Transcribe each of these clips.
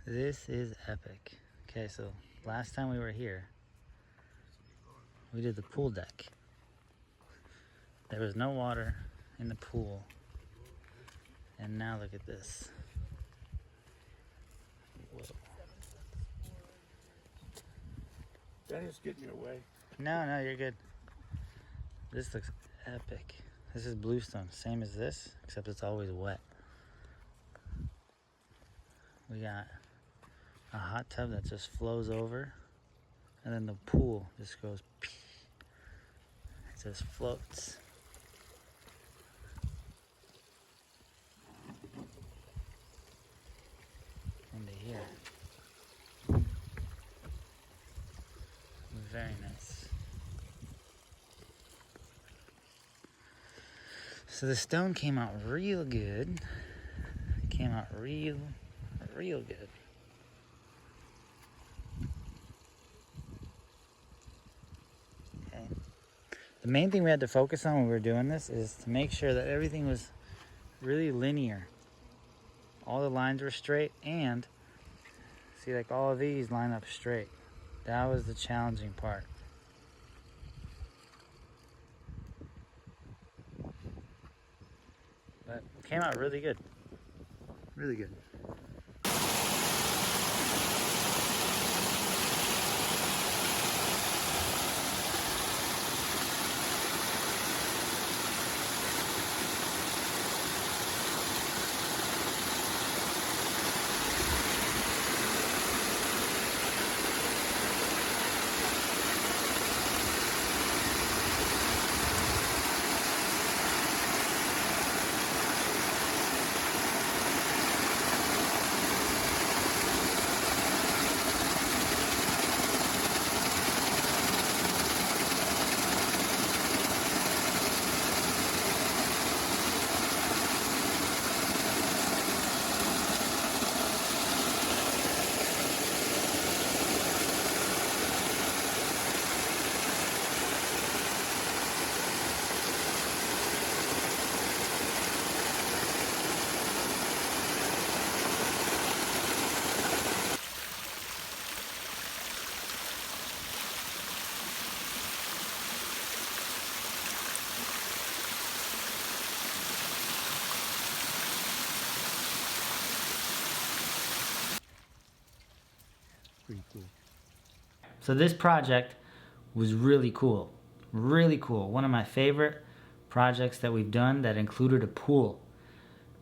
This is epic. Okay, so last time we were here, we did the pool deck. There was no water in the pool. And now look at this. Whoa. Dennis, get in your way. No, you're good. This looks epic. This is bluestone, same as this, except it's always wet. We got a hot tub that just flows over, and then the pool just goes pee. It just floats. Into here. Very nice. So the stone came out real good. Came out real good. Okay. The main thing we had to focus on when we were doing this is to make sure that everything was really linear. All the lines were straight, and see, like all of these line up straight. That was the challenging part. But it came out really good. Really good. pretty cool. So this project was really cool. Really cool. One of my favorite projects that we've done that included a pool.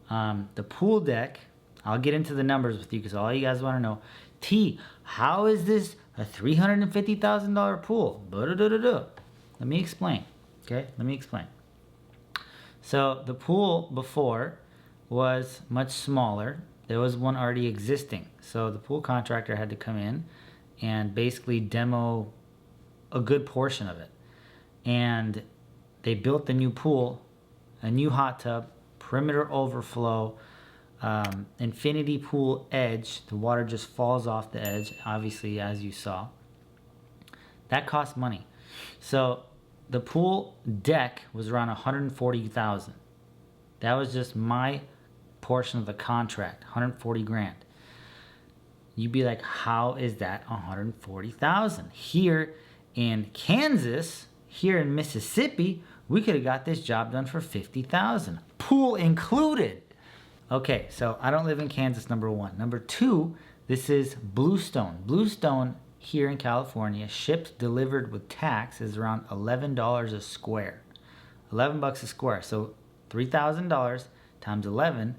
The pool deck, I'll get into the numbers with you because all you guys want to know. T, how is this a $350,000 pool? Let me explain. Okay, let me explain. So the pool before was much smaller. There was one already existing. So the pool contractor had to come in and basically demo a good portion of it. And they built the new pool, a new hot tub, perimeter overflow, infinity pool edge. The water just falls off the edge, obviously, as you saw. That cost money. So the pool deck was around $140,000. That was just my portion of the contract, 140 grand. You'd be like, how is that 140,000? Here in Kansas, here in Mississippi, we could have got this job done for 50,000, pool included. Okay, so I don't live in Kansas, number one. Number two, this is bluestone. Bluestone here in California, shipped, delivered with tax, is around $11 a square. 11 bucks a square. So $3,000 times 11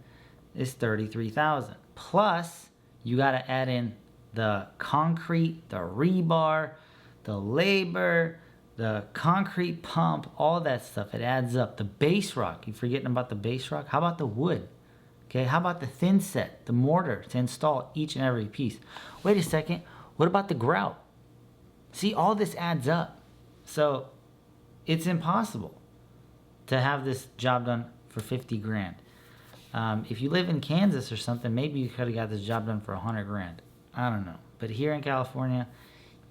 is 33,000. Plus, you got to add in the concrete, the rebar, the labor, the concrete pump, all that stuff. It adds up. The base rock, you forgetting about the base rock? How about the wood? Okay, how about the thin set, the mortar to install each and every piece? Wait a second, what about the grout? See, all this adds up. So it's impossible to have this job done for 50 grand. If you live in Kansas or something, maybe you could have got this job done for 100 grand. I don't know. But here in California,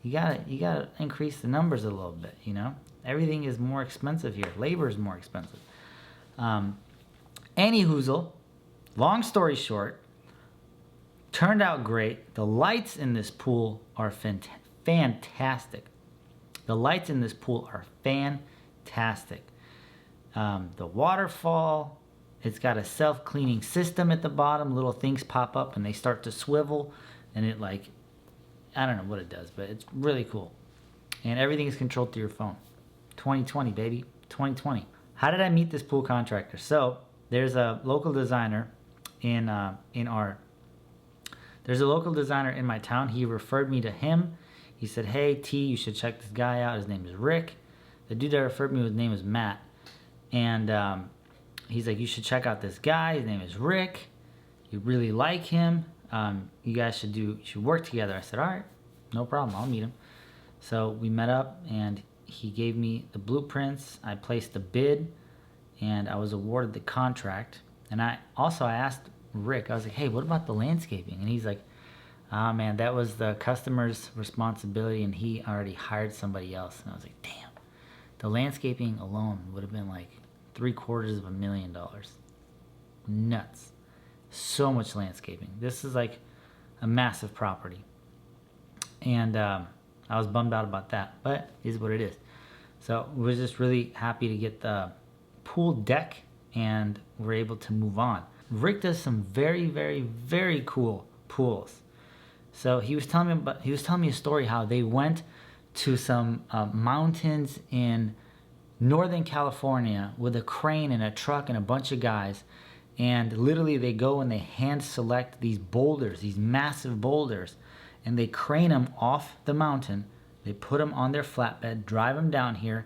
you gotta increase the numbers a little bit, you know? Everything is more expensive here. Labor is more expensive. Any hoozle, long story short, turned out great. The lights in this pool are fantastic. The lights in this pool are fantastic. The waterfall, it's got a self-cleaning system at the bottom. Little things pop up and they start to swivel, and it like, I don't know what it does, but it's really cool. And everything is controlled through your phone. 2020, baby, 2020. How did I meet this pool contractor? So there's a local designer there's a local designer in my town. He referred me to him. He said, hey, T, you should check this guy out. His name is Rick. The dude that referred me, his name is Matt. And he's like, you should check out this guy. His name is Rick. You really like him. You guys should work together. I said, all right, no problem. I'll meet him. So we met up and he gave me the blueprints. I placed the bid and I was awarded the contract. And I asked Rick, I was like, hey, what about the landscaping? And he's like, ah, man, that was the customer's responsibility and he already hired somebody else. And I was like, damn, the landscaping alone would have been like $750,000. Nuts. So much landscaping. This is like a massive property. And I was bummed out about that, but it is what it is. So we're just really happy to get the pool deck and we're able to move on. Rick does some very, very, very cool pools. So he was telling me a story how they went to some mountains in Northern California with a crane and a truck and a bunch of guys, and literally they go and they hand select these boulders, these massive boulders, and they crane them off the mountain. They put them on their flatbed, drive them down here,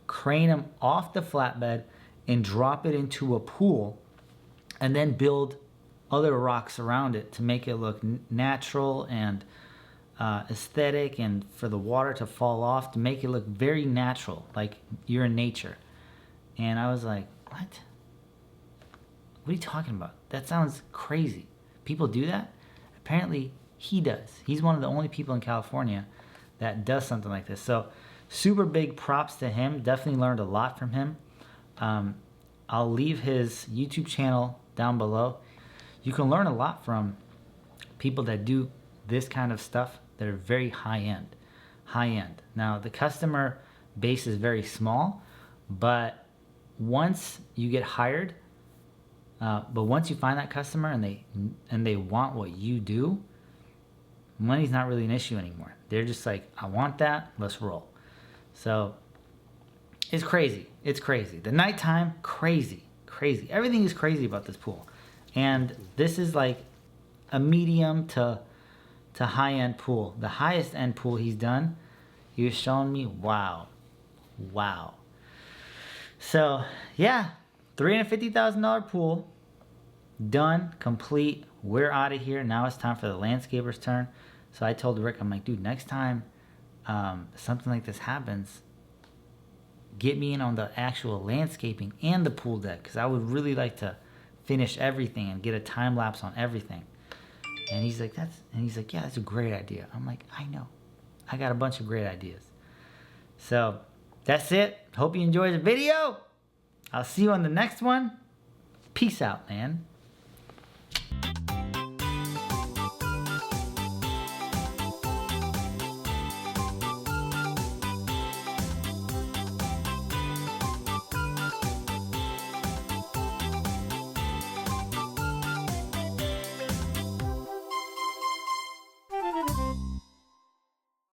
crane them off the flatbed, and drop it into a pool, and then build other rocks around it to make it look natural and aesthetic, and for the water to fall off, to make it look very natural, like you're in nature. And I was like, what? What are you talking about? That sounds crazy. People do that? Apparently he does. He's one of the only people in California that does something like this. So super big props to him. Definitely learned a lot from him. I'll leave his YouTube channel down below. You can learn a lot from people that do this kind of stuff that are very high end. Now the customer base is very small, but once you get hired, once you find that customer and they want what you do, money's not really an issue anymore. They're just like, I want that, let's roll. So it's crazy. It's crazy. The nighttime, crazy. Everything is crazy about this pool. And this is like a medium to high-end pool. The highest end pool he's done, he was showing me, wow. So yeah, $350,000 pool, done, complete. We're out of here. Now it's time for the landscaper's turn. So I told Rick, I'm like, dude, next time something like this happens, get me in on the actual landscaping and the pool deck, because I would really like to finish everything and get a time lapse on everything. And he's like, yeah, that's a great idea. I'm like, I know. I got a bunch of great ideas. So that's it. Hope you enjoyed the video. I'll see you on the next one. Peace out, man.